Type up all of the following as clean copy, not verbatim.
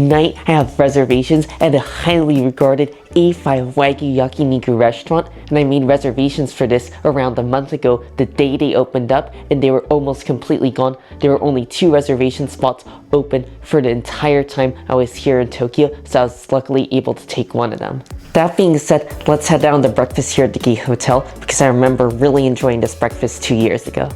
Tonight I have reservations at a highly regarded A5 Wagyu Yakiniku restaurant, and I made reservations for this around a month ago, the day they opened up, and they were almost completely gone. There were only 2 reservation spots open for the entire time I was here in Tokyo, so I was luckily able to take one of them. That being said, let's head down to breakfast here at the Gate Hotel, because I remember really enjoying this breakfast 2 years ago.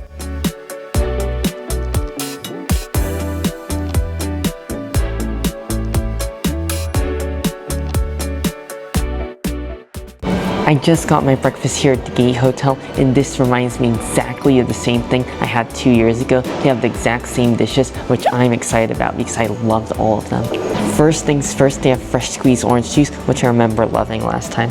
I just got my breakfast here at the Gate Hotel, and this reminds me exactly of the same thing I had 2 years ago. They have the exact same dishes, which I'm excited about because I loved all of them. First things first, they have fresh squeezed orange juice, which I remember loving last time.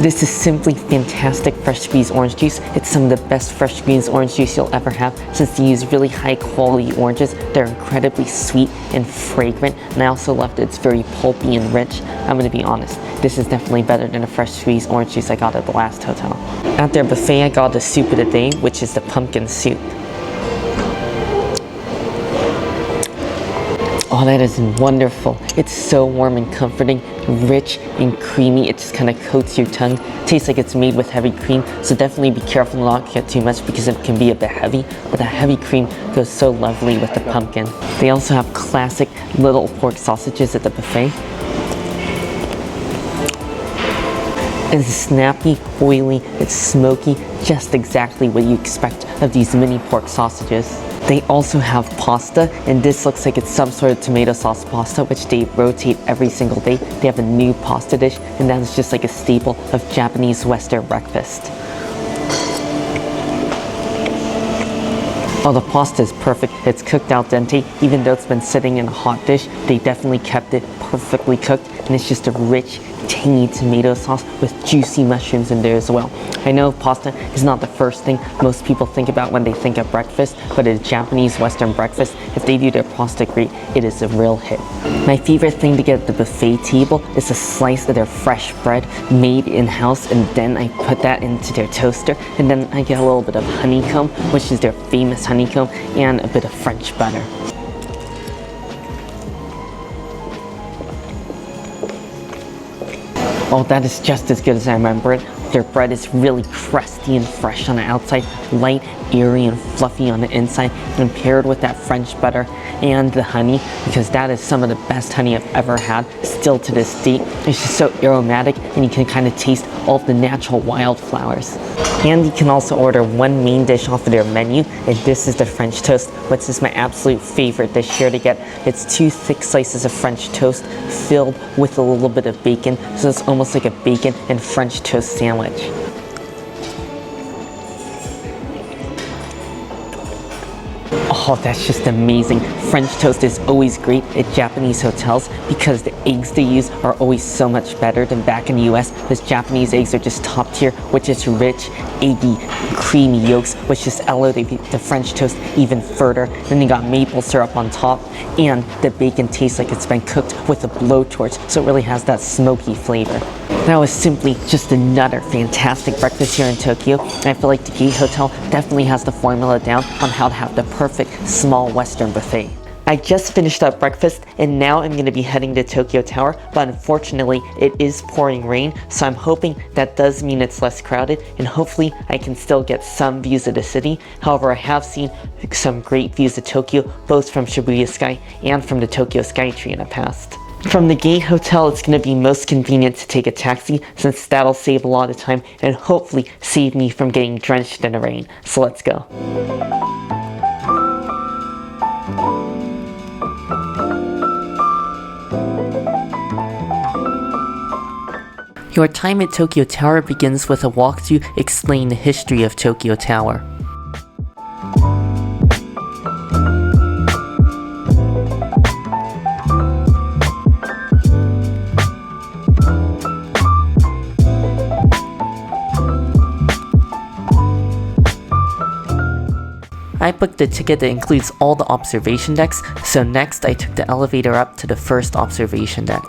This is simply fantastic fresh squeezed orange juice. It's some of the best fresh squeezed orange juice you'll ever have, since they use really high quality oranges. They're incredibly sweet and fragrant, and I also love that it's very pulpy and rich. I'm gonna be honest, this is definitely better than the fresh squeezed orange juice I got at the last hotel. At their buffet, I got the soup of the day, which is the pumpkin soup. Oh, that is wonderful. It's so warm and comforting, rich and creamy. It just kind of coats your tongue. Tastes like it's made with heavy cream, so definitely be careful not to get too much because it can be a bit heavy, but the heavy cream goes so lovely with the pumpkin. They also have classic little pork sausages at the buffet. It's snappy, oily, it's smoky, just exactly what you expect of these mini pork sausages. They also have pasta, and this looks like it's some sort of tomato sauce pasta, which they rotate every single day. They have a new pasta dish, and that is just like a staple of Japanese Western breakfast. Oh, the pasta is perfect. It's cooked al dente. Even though it's been sitting in a hot dish, they definitely kept it perfectly cooked, and it's just a rich, tangy tomato sauce with juicy mushrooms in there as well. I know pasta is not the first thing most people think about when they think of breakfast, but a Japanese Western breakfast, if they do their pasta great, it is a real hit. My favorite thing to get at the buffet table is a slice of their fresh bread made in-house, and then I put that into their toaster, and then I get a little bit of honeycomb, which is their famous honeycomb, and a bit of French butter. Oh, that is just as good as I remember it. Their bread is really crusty and fresh on the outside, light, airy, and fluffy on the inside, and paired with that French butter and the honey, because that is some of the best honey I've ever had, still to this date. It's just so aromatic, and you can kind of taste all of the natural wildflowers. And you can also order one main dish off of their menu, and this is the French toast, which is my absolute favorite dish here to get. It's 2 thick slices of French toast filled with a little bit of bacon, so it's almost like a bacon and French toast sandwich. Oh, that's just amazing. French toast is always great at Japanese hotels because the eggs they use are always so much better than back in the US. Those Japanese eggs are just top tier, which is rich, eggy, creamy yolks, which just elevate the French toast even further. Then they got maple syrup on top, and the bacon tastes like it's been cooked with a blowtorch, so it really has that smoky flavor. That was simply just another fantastic breakfast here in Tokyo, and I feel like the Gate Hotel definitely has the formula down on how to have the perfect small Western buffet. I just finished up breakfast, and now I'm going to be heading to Tokyo Tower, but unfortunately it is pouring rain, so I'm hoping that does mean it's less crowded, and hopefully I can still get some views of the city. However, I have seen some great views of Tokyo, both from Shibuya Sky and from the Tokyo Skytree in the past. From the Gate Hotel, it's going to be most convenient to take a taxi, since that'll save a lot of time and hopefully save me from getting drenched in the rain. So let's go. Your time at Tokyo Tower begins with a walkthrough explaining the history of Tokyo Tower. I booked a ticket that includes all the observation decks, so next I took the elevator up to the first observation deck.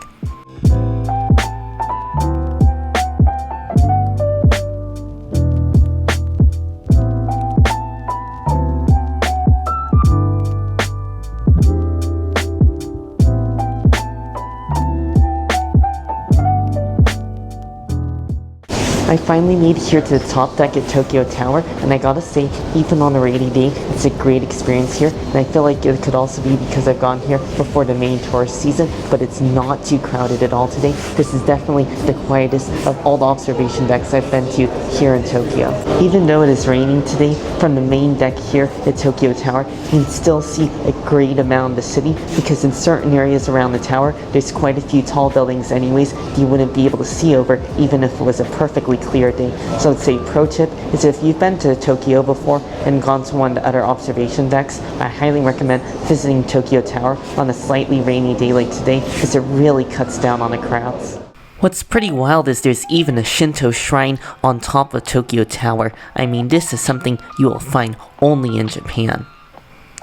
I finally made it here to the top deck at Tokyo Tower, and I gotta say, even on a rainy day, it's a great experience here, and I feel like it could also be because I've gone here before the main tourist season, but it's not too crowded at all today. This is definitely the quietest of all the observation decks I've been to here in Tokyo. Even though it is raining today, from the main deck here at Tokyo Tower, you can still see a great amount of the city, because in certain areas around the tower, there's quite a few tall buildings anyways that you wouldn't be able to see over even if it was a perfectly clear day. So I'd say pro tip is if you've been to Tokyo before and gone to one of the other observation decks, I highly recommend visiting Tokyo Tower on a slightly rainy day like today, because it really cuts down on the crowds. What's pretty wild is there's even a Shinto shrine on top of Tokyo Tower. I mean, this is something you will find only in Japan.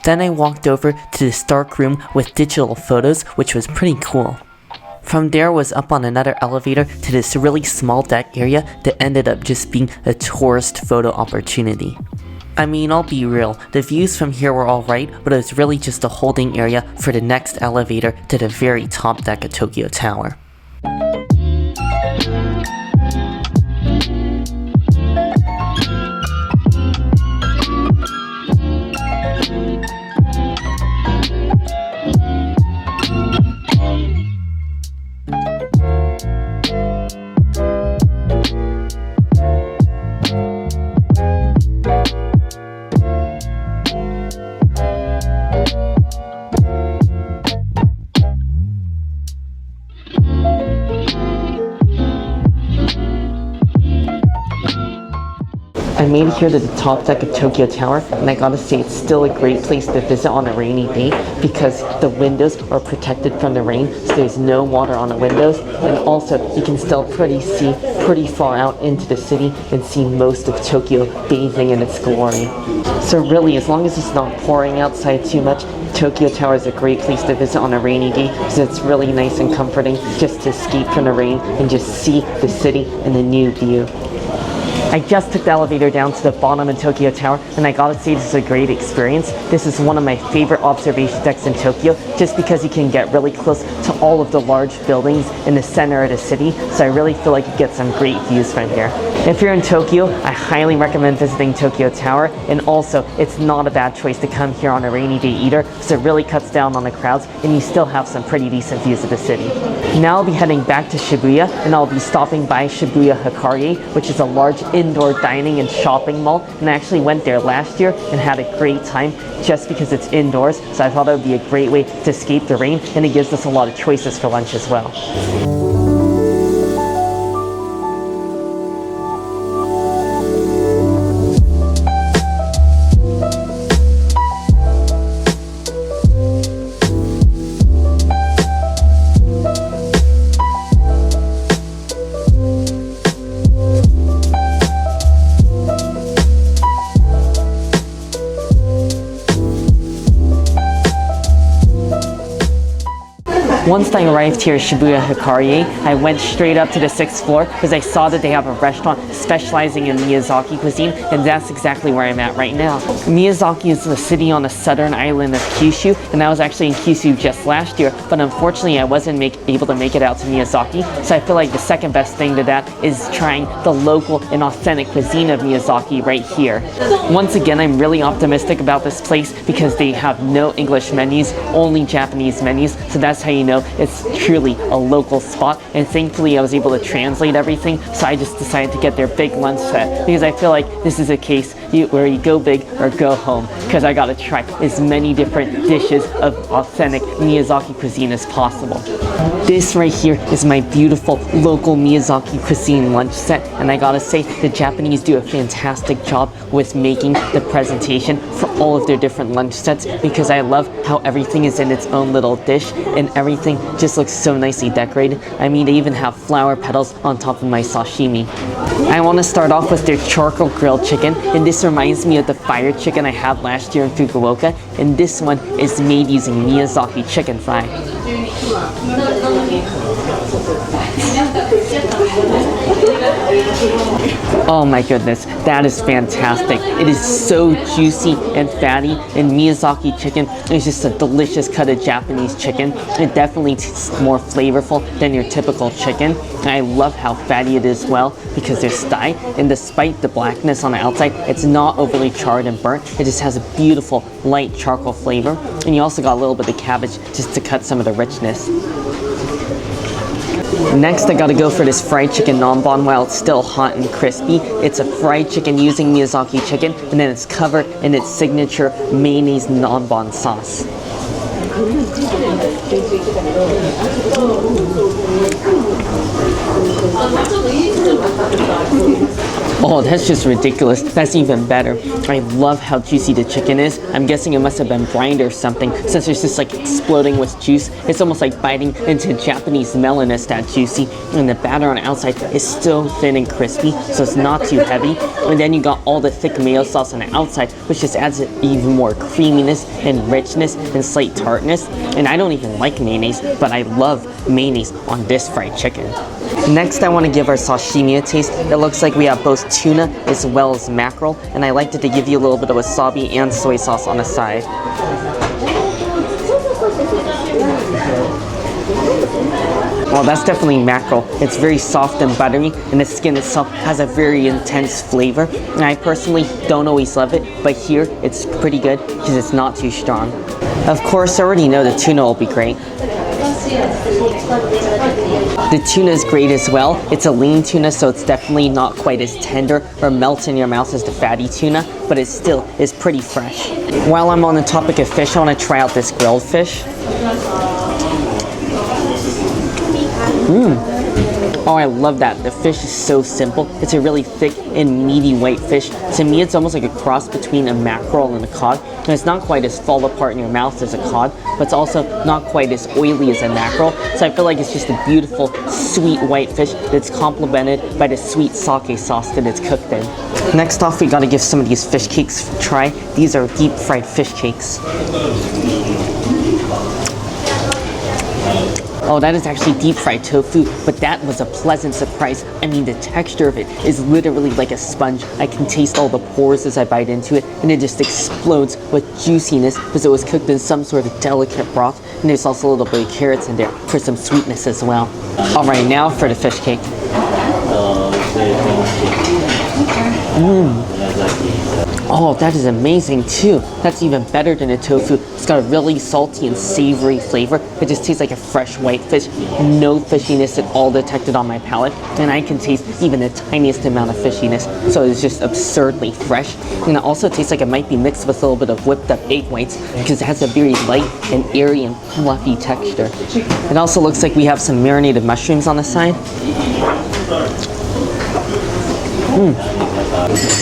Then I walked over to this dark room with digital photos, which was pretty cool. From there was up on another elevator to this really small deck area that ended up just being a tourist photo opportunity. I mean, I'll be real, the views from here were alright, but it was really just a holding area for the next elevator to the very top deck of Tokyo Tower. I made it here to the top deck of Tokyo Tower, and I gotta say it's still a great place to visit on a rainy day because the windows are protected from the rain, so there's no water on the windows, and also you can still see pretty far out into the city and see most of Tokyo bathing in its glory. So really, as long as it's not pouring outside too much, Tokyo Tower is a great place to visit on a rainy day because it's really nice and comforting just to escape from the rain and just see the city in a new view. I just took the elevator down to the bottom of Tokyo Tower, and I gotta say this is a great experience. This is one of my favorite observation decks in Tokyo, just because you can get really close to all of the large buildings in the center of the city, so I really feel like you get some great views from here. If you're in Tokyo, I highly recommend visiting Tokyo Tower, and also, it's not a bad choice to come here on a rainy day either, so it really cuts down on the crowds, and you still have some pretty decent views of the city. Now I'll be heading back to Shibuya, and I'll be stopping by Shibuya Hikarie, which is a large indoor dining and shopping mall, and I actually went there last year and had a great time just because it's indoors, so I thought it would be a great way to escape the rain, and it gives us a lot of choices for lunch as well. Once I arrived here at Shibuya Hikarie, I went straight up to the 6th floor because I saw that they have a restaurant specializing in Miyazaki cuisine, and that's exactly where I'm at right now. Miyazaki is a city on the southern island of Kyushu, and I was actually in Kyushu just last year, but unfortunately I wasn't able to make it out to Miyazaki, so I feel like the second best thing to that is trying the local and authentic cuisine of Miyazaki right here. Once again, I'm really optimistic about this place because they have no English menus, only Japanese menus, so that's how you know it's truly a local spot, and thankfully I was able to translate everything, so I just decided to get their big lunch set because I feel like this is a case where you go big or go home, because I gotta try as many different dishes of authentic Miyazaki cuisine as possible. This right here is my beautiful local Miyazaki cuisine lunch set, and I gotta say the Japanese do a fantastic job with making the presentation for all of their different lunch sets, because I love how everything is in its own little dish and everything just looks so nicely decorated. I mean, they even have flower petals on top of my sashimi. I want to start off with their charcoal grilled chicken, and this reminds me of the fire chicken I had last year in Fukuoka, and this one is made using Miyazaki chicken fry. Oh my goodness, that is fantastic. It is so juicy and fatty, and Miyazaki chicken is just a delicious cut of Japanese chicken. It definitely tastes more flavorful than your typical chicken. And I love how fatty it is as well because there's thigh, and despite the blackness on the outside, it's not overly charred and burnt. It just has a beautiful light charcoal flavor, and you also got a little bit of cabbage just to cut some of the richness. Next, I gotta go for this fried chicken nanbon while it's still hot and crispy. It's a fried chicken using Miyazaki chicken, and then it's covered in its signature mayonnaise nanbon sauce. Oh, that's just ridiculous. That's even better. I love how juicy the chicken is. I'm guessing it must have been brined or something, since it's just like exploding with juice. It's almost like biting into Japanese melon. It's that juicy. And the batter on the outside is still thin and crispy, so it's not too heavy. And then you got all the thick mayo sauce on the outside, which just adds even more creaminess and richness and slight tartness. And I don't even like mayonnaise, but I love mayonnaise on this fried chicken. Next, I want to give our sashimi a taste. It looks like we have both tuna as well as mackerel, and I liked it to give you a little bit of wasabi and soy sauce on the side. Well, that's definitely mackerel. It's very soft and buttery, and the skin itself has a very intense flavor. And I personally don't always love it, but here it's pretty good because it's not too strong. Of course, I already know the tuna will be great. The tuna is great as well. It's a lean tuna, so it's definitely not quite as tender or melts in your mouth as the fatty tuna, but it still is pretty fresh. While I'm on the topic of fish, I want to try out this grilled fish. Oh, I love that. The fish is so simple. It's a really thick and meaty white fish. To me, it's almost like a cross between a mackerel and a cod. And it's not quite as fall apart in your mouth as a cod, but it's also not quite as oily as a mackerel. So I feel like it's just a beautiful, sweet white fish that's complemented by the sweet sake sauce that it's cooked in. Next off, we gotta give some of these fish cakes a try. These are deep fried fish cakes. Oh, that is actually deep fried tofu, but that was a pleasant surprise. I mean, the texture of it is literally like a sponge. I can taste all the pores as I bite into it, and it just explodes with juiciness because it was cooked in some sort of delicate broth, and there's also a little bit of carrots in there for some sweetness as well. All right, now for the fish cake. Oh, that is amazing too. That's even better than a tofu. It's got a really salty and savory flavor. It just tastes like a fresh white fish. No fishiness at all detected on my palate. And I can taste even the tiniest amount of fishiness. So it's just absurdly fresh. And it also tastes like it might be mixed with a little bit of whipped up egg whites because it has a very light and airy and fluffy texture. It also looks like we have some marinated mushrooms on the side.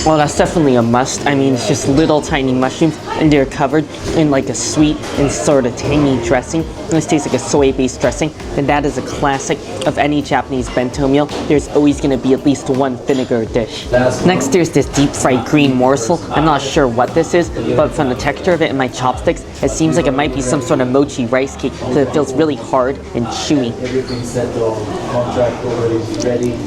Well, that's definitely a must. I mean, it's just little tiny mushrooms, and they're covered in like a sweet and sort of tangy dressing. This tastes like a soy-based dressing, and that is a classic of any Japanese bento meal. There's always going to be at least one vinegar dish. Next, there's this deep-fried green morsel. I'm not sure what this is, but from the texture of it in my chopsticks, it seems like it might be some sort of mochi rice cake because it feels really hard and chewy. Everything's settled, contract already ready,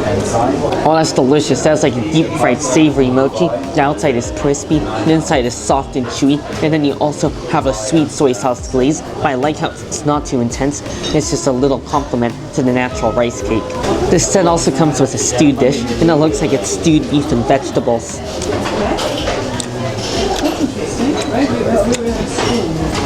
Oh, that's delicious. That's like a deep fried savory mochi. The outside is crispy, the inside is soft and chewy, and then you also have a sweet soy sauce glaze. But I like how it's not too intense. It's just a little complement to the natural rice cake. This set also comes with a stewed dish, and it looks like it's stewed beef and vegetables.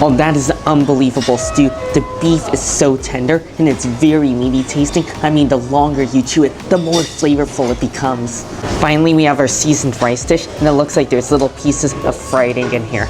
Oh, that is an unbelievable stew. The beef is so tender and it's very meaty tasting. I mean, the longer you chew it, the more flavorful it becomes. Finally, we have our seasoned rice dish, and it looks like there's little pieces of fried egg in here.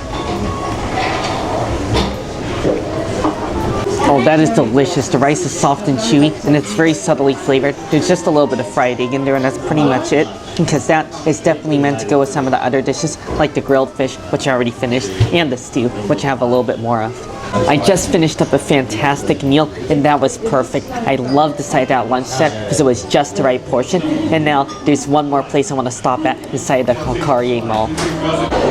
Oh, that is delicious. The rice is soft and chewy, and it's very subtly flavored. There's just a little bit of fried egg in there, and that's pretty much it. Because that is definitely meant to go with some of the other dishes, like the grilled fish, which I already finished, and the stew, which I have a little bit more of. I just finished up a fantastic meal and that was perfect. I love the side at lunch set because it was just the right portion. And now there's one more place I want to stop at inside the Hokkaido Mall.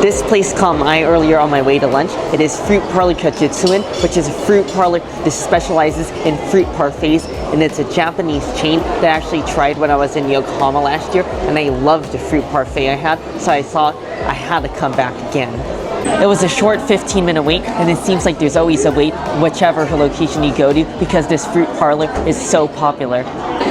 This place caught my eye earlier on my way to lunch. It is Fruit Parlor Kajitsuin, which is a fruit parlor that specializes in fruit parfaits, and it's a Japanese chain that I actually tried when I was in Yokohama last year, and I loved the fruit parfait I had, so I thought I had to come back again. It was a short 15-minute wait, and it seems like there's always a wait whichever location you go to because this fruit parlor is so popular.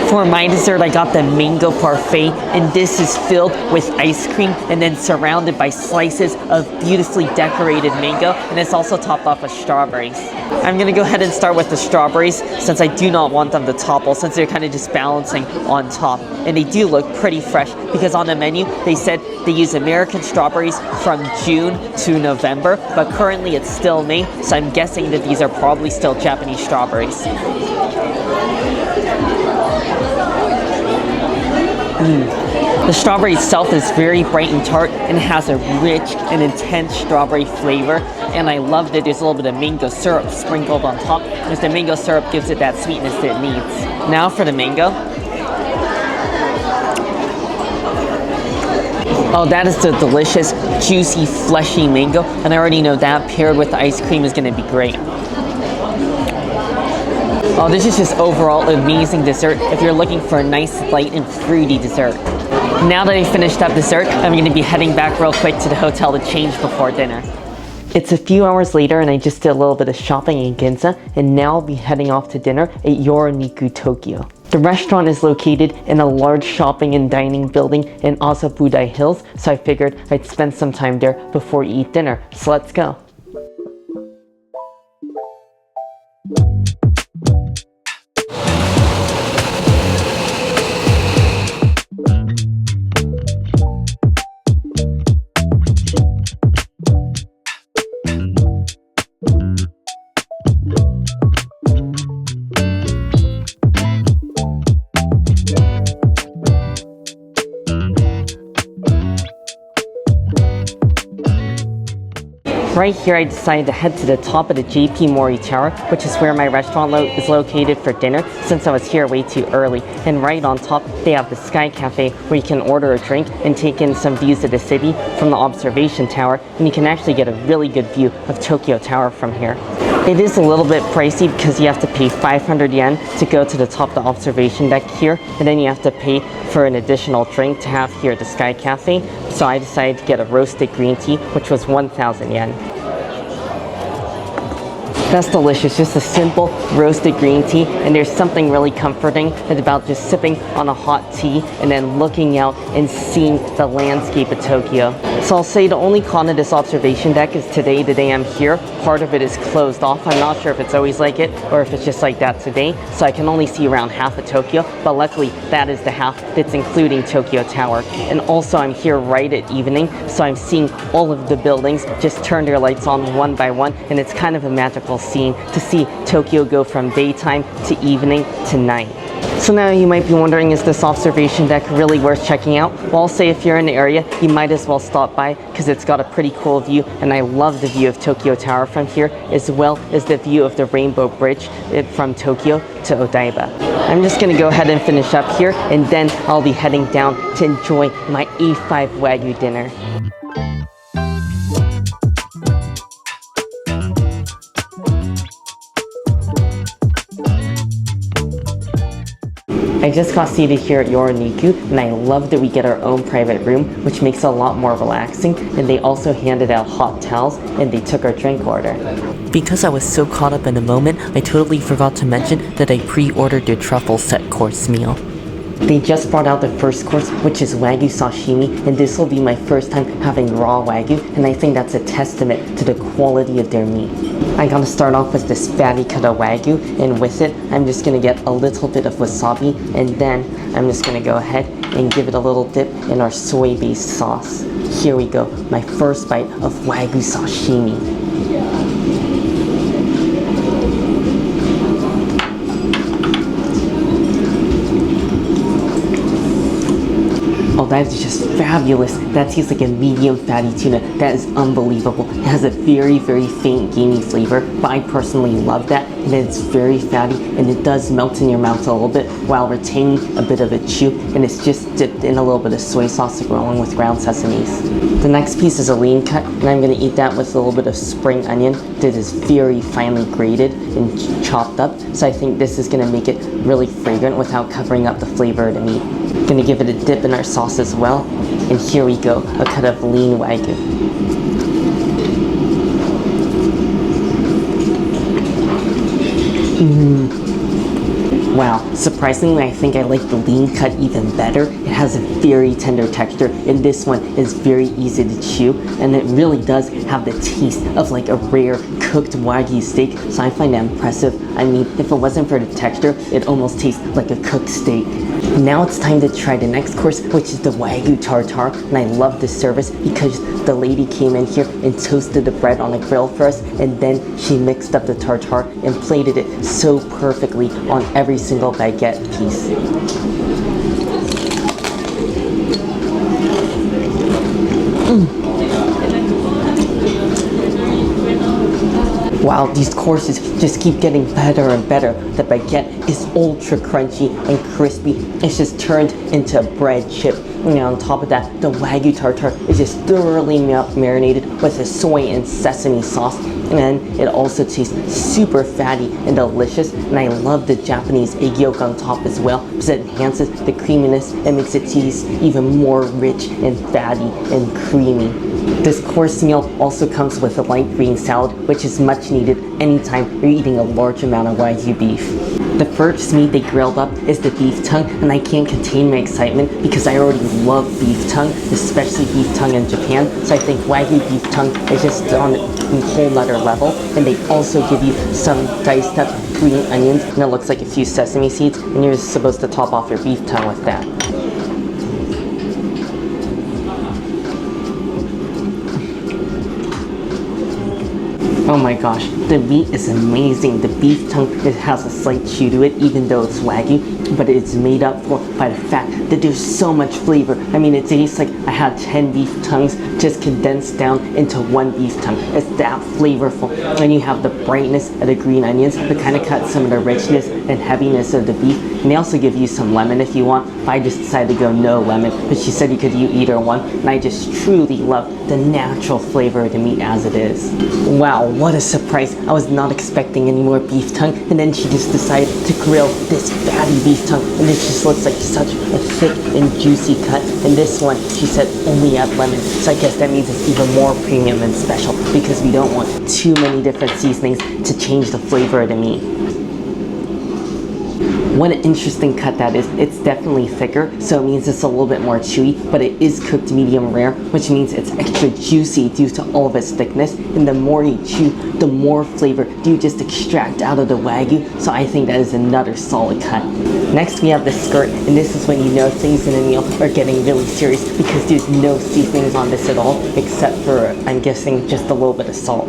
For my dessert, I got the mango parfait, and this is filled with ice cream and then surrounded by slices of beautifully decorated mango, and it's also topped off with strawberries. I'm gonna go ahead and start with the strawberries since I do not want them to topple, since they're kind of just balancing on top. And they do look pretty fresh because on the menu they said they use American strawberries from June to November, but currently it's still May, so I'm guessing that these are probably still Japanese strawberries. The strawberry itself is very bright and tart and has a rich and intense strawberry flavor, and I love that there's a little bit of mango syrup sprinkled on top because the mango syrup gives it that sweetness that it needs. Now for the mango. Oh, that is the delicious, juicy, fleshy mango, and I already know that paired with the ice cream is going to be great. Oh, this is just overall amazing dessert if you're looking for a nice, light, and fruity dessert. Now that I finished up dessert, I'm going to be heading back real quick to the hotel to change before dinner. It's a few hours later and I just did a little bit of shopping in Ginza, and now I'll be heading off to dinner at Yoroniku Tokyo. The restaurant is located in a large shopping and dining building in Asabudai Hills, so I figured I'd spend some time there before we eat dinner. So let's go. Right here I decided to head to the top of the JP Mori Tower, which is where my restaurant is located for dinner since I was here way too early. And right on top they have the Sky Cafe where you can order a drink and take in some views of the city from the observation tower, and you can actually get a really good view of Tokyo Tower from here. It is a little bit pricey because you have to pay 500 yen to go to the top of the observation deck here, and then you have to pay for an additional drink to have here at the Sky Cafe. So I decided to get a roasted green tea, which was 1,000 yen. That's delicious, just a simple roasted green tea, and there's something really comforting about just sipping on a hot tea and then looking out and seeing the landscape of Tokyo. So I'll say the only con of this observation deck is today, the day I'm here, part of it is closed off. I'm not sure if it's always like it or if it's just like that today, so I can only see around half of Tokyo, but luckily that is the half that's including Tokyo Tower. And also I'm here right at evening, so I'm seeing all of the buildings just turn their lights on one by one, and it's kind of a magical scene to see Tokyo go from daytime to evening to night. So now you might be wondering, is this observation deck really worth checking out? Well, I'll say if you're in the area, you might as well stop by because it's got a pretty cool view, and I love the view of Tokyo Tower from here, as well as the view of the Rainbow Bridge from Tokyo to Odaiba. I'm just going to go ahead and finish up here, and then I'll be heading down to enjoy my A5 Wagyu dinner. I just got seated here at Yoroniku, and I love that we get our own private room, which makes it a lot more relaxing, and they also handed out hot towels, and they took our drink order. Because I was so caught up in the moment, I totally forgot to mention that I pre-ordered their Truffle set course meal. They just brought out the first course, which is Wagyu sashimi, and this will be my first time having raw Wagyu, and I think that's a testament to the quality of their meat. I gotta start off with this fatty cut of Wagyu, and with it, I'm just gonna get a little bit of wasabi, and then I'm just gonna go ahead and give it a little dip in our soy-based sauce. Here we go, my first bite of Wagyu sashimi. Oh, that is just fabulous. That tastes like a medium fatty tuna. That is unbelievable. It has a very, very faint gamey flavor, but I personally love that. And it's very fatty, and it does melt in your mouth a little bit while retaining a bit of a chew, and it's just dipped in a little bit of soy sauce along with ground sesames. The next piece is a lean cut, and I'm going to eat that with a little bit of spring onion that is very finely grated and chopped up, so I think this is going to make it really fragrant without covering up the flavor of the meat. Going to give it a dip in our sauce as well, and here we go, a cut of lean Wagyu. Wow, surprisingly, I think I like the lean cut even better. It has a very tender texture, and this one is very easy to chew, and it really does have the taste of like a rare cooked Wagyu steak, so I find that impressive. I mean, if it wasn't for the texture, it almost tastes like a cooked steak. Now it's time to try the next course, which is the Wagyu tartare, and I love this service because the lady came in here and toasted the bread on a grill for us, and then she mixed up the tartare and plated it so perfectly on every single baguette piece. Wow, these courses just keep getting better and better. The baguette is ultra crunchy and crispy. It's just turned into a bread chip. And on top of that, the Wagyu tartare is just thoroughly marinated with a soy and sesame sauce. And it also tastes super fatty and delicious. And I love the Japanese egg yolk on top as well, because it enhances the creaminess and makes it taste even more rich and fatty and creamy. This course meal also comes with a light green salad, which is much needed anytime you're eating a large amount of Wagyu beef. The first meat they grilled up is the beef tongue, and I can't contain my excitement because I already love beef tongue, especially beef tongue in Japan, so I think Wagyu beef tongue is just on a whole nother level. And they also give you some diced up green onions, and it looks like a few sesame seeds, and you're supposed to top off your beef tongue with that. Oh my gosh, the meat is amazing. The beef tongue, it has a slight chew to it, even though it's Wagyu, but it's made up for by the fact that there's so much flavor. I mean, it tastes like I had 10 beef tongues just condensed down into one beef tongue. It's that flavorful. And you have the brightness of the green onions that kind of cut some of the richness and heaviness of the beef. And they also give you some lemon if you want, but I just decided to go no lemon, but she said you could use either one, and I just truly love the natural flavor of the meat as it is. Wow, what a surprise. I was not expecting any more beef tongue, and then she just decided to grill this fatty beef tongue, and it just looks like such a thick and juicy cut. And this one, she said, only add lemon, so I guess that means it's even more premium and special because we don't want too many different seasonings to change the flavor of the meat. What an interesting cut that is. It's definitely thicker, so it means it's a little bit more chewy, but it is cooked medium rare, which means it's extra juicy due to all of its thickness. And the more you chew, the more flavor you just extract out of the Wagyu, so I think that is another solid cut. Next we have the skirt, and this is when you know things in a meal are getting really serious because there's no seasonings on this at all, except for, I'm guessing, just a little bit of salt.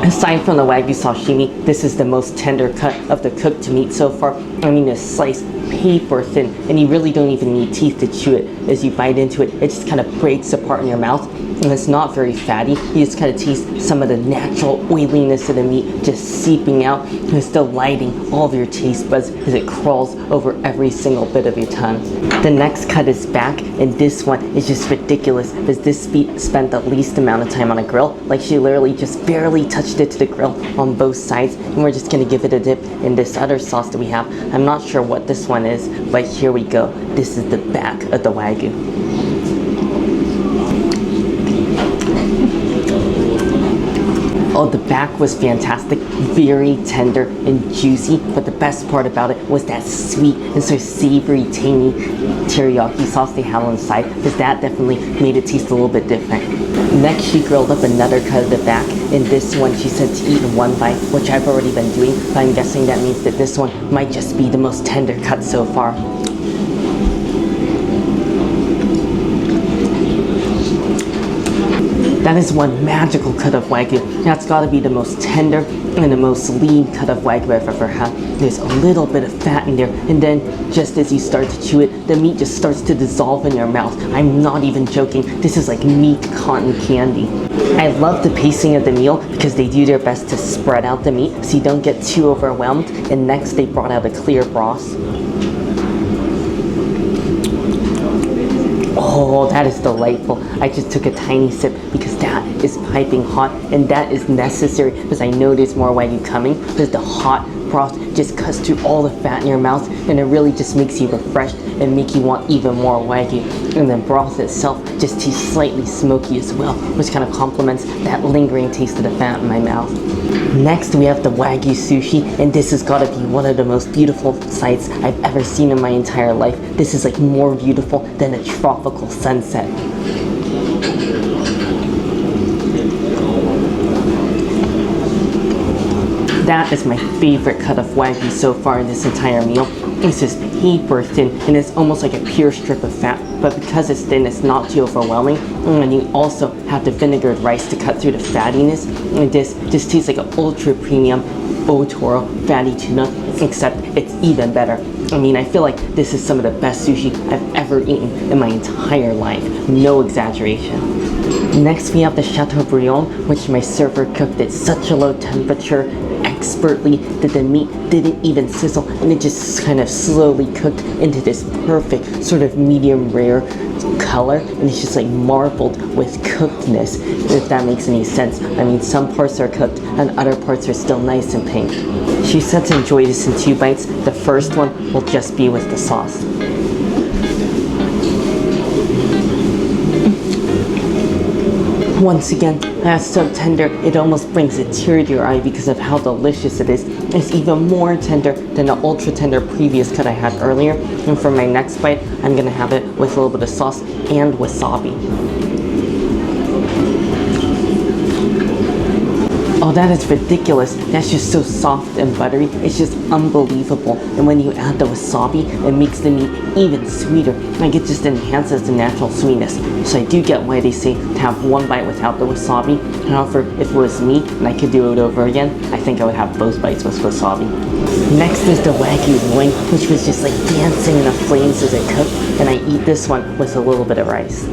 Aside from the Wagyu sashimi, this is the most tender cut of the cooked meat so far. I mean, it's sliced paper thin, and you really don't even need teeth to chew it. As you bite into it, it just kind of breaks apart in your mouth, and it's not very fatty. You just kind of taste some of the natural oiliness of the meat just seeping out, and it's delighting all of your taste buds as it crawls over every single bit of your tongue. The next cut is back, and this one is just ridiculous as this meat spent the least amount of time on a grill. Like, she literally just barely touched it to the grill on both sides, and we're just gonna give it a dip in this other sauce that we have. I'm not sure what this one is, but here we go. This is the back of the Wagyu. Oh, the back was fantastic, very tender and juicy, but the best part about it was that sweet and so savory, tangy teriyaki sauce they had on the side, because that definitely made it taste a little bit different. Next, she grilled up another cut of the back, and this one she said to eat in one bite, which I've already been doing, but I'm guessing that means that this one might just be the most tender cut so far. That is one magical cut of Wagyu. That's gotta be the most tender and the most lean cut of Wagyu I've ever had. There's a little bit of fat in there, and then just as you start to chew it, the meat just starts to dissolve in your mouth. I'm not even joking. This is like meat cotton candy. I love the pacing of the meal because they do their best to spread out the meat so you don't get too overwhelmed. And next they brought out a clear broth. Oh, that is delightful. I just took a tiny sip because that is piping hot, and that is necessary because I know there's more Wagyu coming because the hot broth just cuts through all the fat in your mouth, and it really just makes you refreshed and make you want even more Wagyu. And the broth itself just tastes slightly smoky as well, which kind of complements that lingering taste of the fat in my mouth. Next we have the Wagyu sushi, and this has got to be one of the most beautiful sights I've ever seen in my entire life. This is like more beautiful than a tropical sunset. That is my favorite cut of Wagyu so far in this entire meal. It's just paper thin, and it's almost like a pure strip of fat, but because it's thin, it's not too overwhelming. And you also have the vinegared rice to cut through the fattiness, and this just tastes like an ultra premium Otoro fatty tuna, except it's even better. I mean, I feel like this is some of the best sushi I've ever eaten in my entire life. No exaggeration. Next we have the Chateaubriand, which my server cooked at such a low temperature expertly that the meat didn't even sizzle, and it just kind of slowly cooked into this perfect sort of medium rare color, and it's just like marbled with cookedness, if that makes any sense. I mean, some parts are cooked and other parts are still nice and pink. She said to enjoy this in 2 bites. The first one will just be with the sauce. Once again, that's so tender, it almost brings a tear to your eye because of how delicious it is. It's even more tender than the ultra tender previous cut I had earlier. And for my next bite, I'm gonna have it with a little bit of sauce and wasabi. Oh, that is ridiculous. That's just so soft and buttery. It's just unbelievable. And when you add the wasabi, it makes the meat even sweeter. Like, it just enhances the natural sweetness. So I do get why they say to have 1 bite without the wasabi. However, if it was me and I could do it over again, I think I would have both bites with wasabi. Next is the Wagyu loin, which was just like dancing in the flames as it cooked. And I eat this one with a little bit of rice.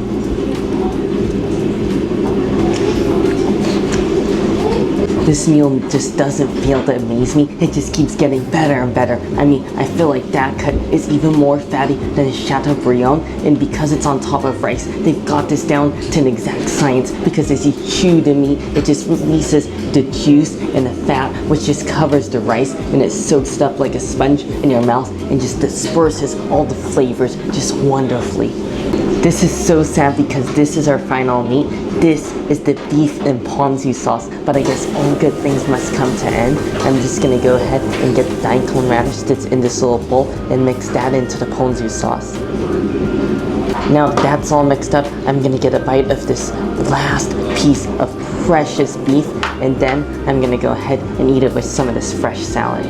This meal just doesn't fail to amaze me. It just keeps getting better and better. I mean, I feel like that cut is even more fatty than Chateaubriand, and because it's on top of rice, they've got this down to an exact science, because as you chew the meat, it just releases the juice and the fat, which just covers the rice, and it soaks up like a sponge in your mouth and just disperses all the flavors just wonderfully. This is so sad because this is our final meat. This is the beef and ponzu sauce, but I guess all good things must come to end. I'm just gonna go ahead and get the daikon radish that's in this little bowl and mix that into the ponzu sauce. Now that's all mixed up, I'm gonna get a bite of this last piece of precious beef, and then I'm gonna go ahead and eat it with some of this fresh salad.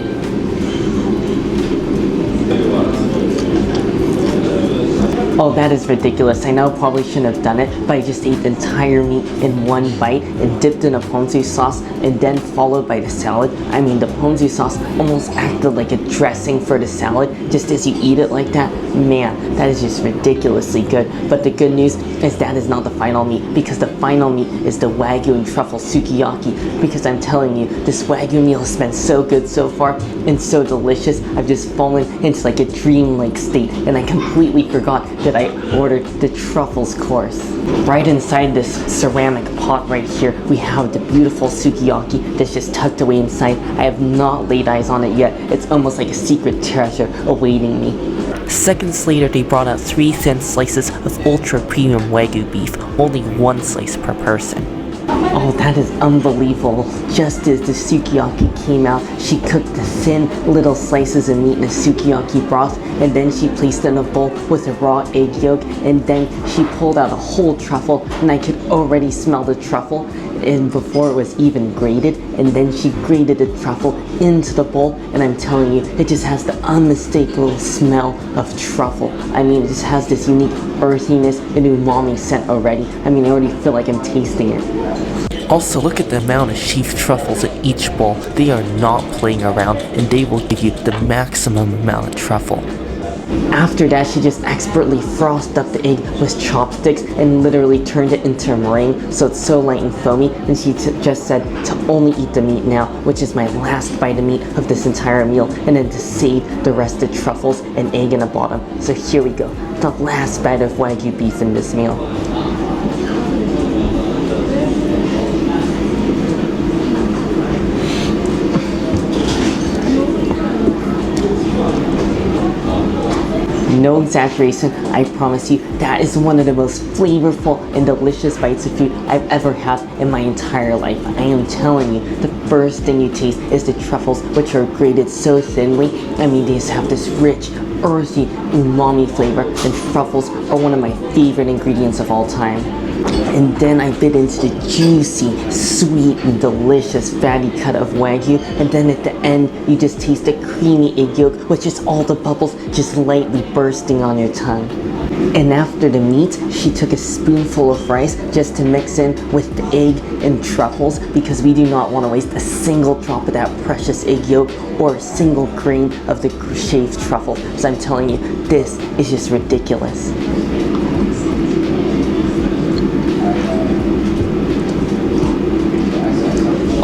Oh, that is ridiculous. I know I probably shouldn't have done it, but I just ate the entire meat in 1 bite and dipped in a ponzu sauce and then followed by the salad. I mean, the ponzu sauce almost acted like a dressing for the salad just as you eat it like that. Man, that is just ridiculously good. But the good news is that is not the final meat, because the final meat is the Wagyu and truffle sukiyaki, because I'm telling you, this Wagyu meal has been so good so far and so delicious. I've just fallen into like a dream-like state, and I completely forgot that I ordered the truffles course. Right inside this ceramic pot right here, we have the beautiful sukiyaki that's just tucked away inside. I have not laid eyes on it yet. It's almost like a secret treasure awaiting me. Seconds later, they brought out 3 thin slices of ultra premium Wagyu beef, only 1 slice per person. Oh, that is unbelievable. Just as the sukiyaki came out, she cooked the thin little slices of meat in a sukiyaki broth, and then she placed it in a bowl with a raw egg yolk, and then she pulled out a whole truffle, and I could already smell the truffle. and before it was even grated, and then she grated the truffle into the bowl, and I'm telling you, it just has the unmistakable smell of truffle. I mean, it just has this unique earthiness and umami scent already. I mean, I already feel like I'm tasting it. Also, look at the amount of sheaf truffles in each bowl. They are not playing around, and they will give you the maximum amount of truffle. After that, she just expertly frosted up the egg with chopsticks and literally turned it into a meringue, so it's so light and foamy, and she just said to only eat the meat now, which is my last bite of meat of this entire meal, and then to save the rest of truffles and egg in the bottom. So here we go, the last bite of Wagyu beef in this meal. No exaggeration, I promise you, that is one of the most flavorful and delicious bites of food I've ever had in my entire life. I am telling you, the first thing you taste is the truffles, which are grated so thinly. I mean, they just have this rich, earthy, umami flavor, and truffles are one of my favorite ingredients of all time. And then I bit into the juicy, sweet, and delicious fatty cut of Wagyu, and then at the end, you just taste the creamy egg yolk with just all the bubbles just lightly bursting on your tongue. And after the meat, she took a spoonful of rice just to mix in with the egg and truffles, because we do not want to waste a single drop of that precious egg yolk or a single grain of the shaved truffle. So I'm telling you, this is just ridiculous.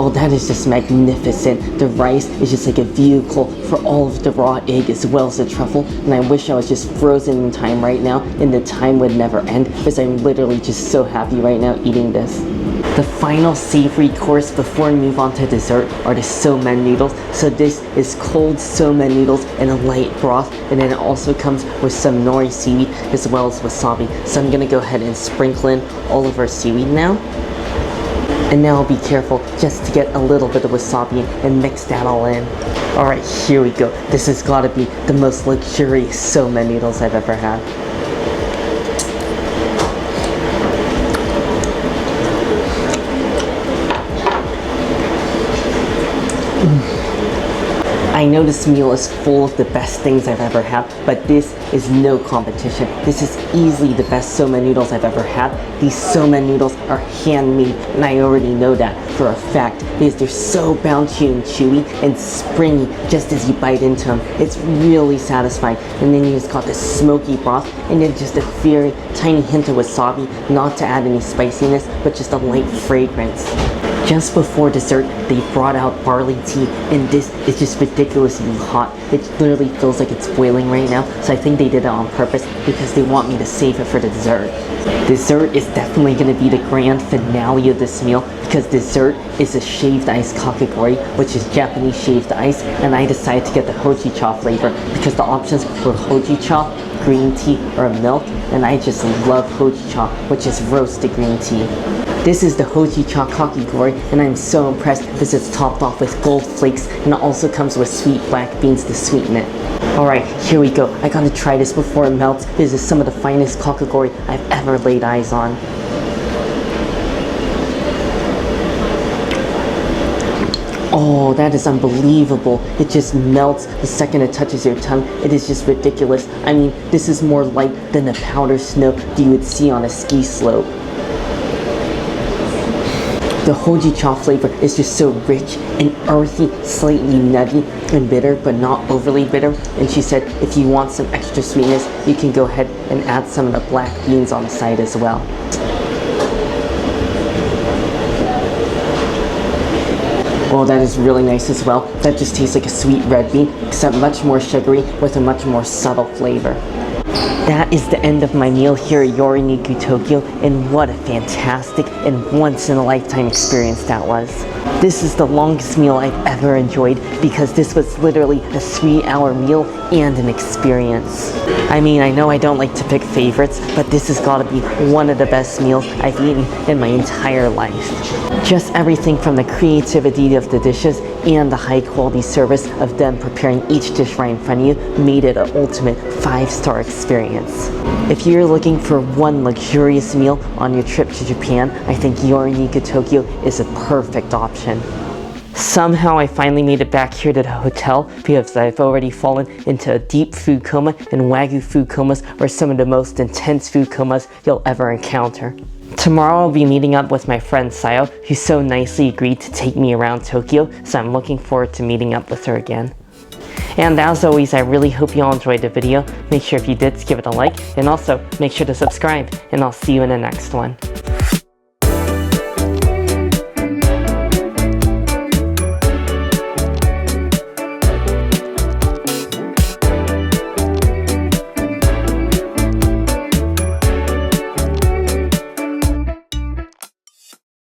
Oh, that is just magnificent. The rice is just like a vehicle for all of the raw egg as well as the truffle, and I wish I was just frozen in time right now and the time would never end, because I'm literally just so happy right now eating this. The final savory course before we move on to dessert are the somen noodles. So this is cold somen noodles in a light broth, and then it also comes with some nori seaweed as well as wasabi. So I'm gonna go ahead and sprinkle in all of our seaweed now. And now be careful just to get a little bit of wasabi and mix that all in. Alright, here we go. This has got to be the most luxurious somen noodles I've ever had. I know this meal is full of the best things I've ever had, but this is no competition. This is easily the best somen noodles I've ever had. These somen noodles are handmade, and I already know that for a fact, because they're so bouncy and chewy and springy just as you bite into them. It's really satisfying. And then you just got this smoky broth, and then just a very tiny hint of wasabi, not to add any spiciness, but just a light fragrance. Just before dessert, they brought out barley tea, and this is just ridiculously hot. It literally feels like it's boiling right now, so I think they did it on purpose because they want me to save it for the dessert. Dessert is definitely going to be the grand finale of this meal, because dessert is a shaved ice kakigori, which is Japanese shaved ice, and I decided to get the hojicha flavor because the options were hojicha, green tea, or milk, and I just love hojicha, which is roasted green tea. This is the hojicha kakigori, and I'm so impressed because it's topped off with gold flakes, and it also comes with sweet black beans to sweeten it. Alright, here we go. I gotta try this before it melts. This is some of the finest kakigori I've ever laid eyes on. Oh, that is unbelievable. It just melts the second it touches your tongue. It is just ridiculous. I mean, this is more light than the powder snow that you would see on a ski slope. The hojicha flavor is just so rich and earthy, slightly nutty and bitter, but not overly bitter. And she said if you want some extra sweetness, you can go ahead and add some of the black beans on the side as well. Oh, that is really nice as well. That just tastes like a sweet red bean, except much more sugary with a much more subtle flavor. That is the end of my meal here at Yoroniku Tokyo, and what a fantastic and once-in-a-lifetime experience that was. This is the longest meal I've ever enjoyed because this was literally a 3-hour meal and an experience. I mean, I know I don't like to pick favorites, but this has got to be one of the best meals I've eaten in my entire life. Just everything from the creativity of the dishes and the high quality service of them preparing each dish right in front of you made it an ultimate 5-star experience. If you're looking for one luxurious meal on your trip to Japan, I think Yoroniku Tokyo is a perfect option. Somehow I finally made it back here to the hotel because I've already fallen into a deep food coma, and Wagyu food comas are some of the most intense food comas you'll ever encounter. Tomorrow I'll be meeting up with my friend Sayo, who so nicely agreed to take me around Tokyo, so I'm looking forward to meeting up with her again. And as always, I really hope you all enjoyed the video. Make sure if you did, give it a like, and also make sure to subscribe, and I'll see you in the next one.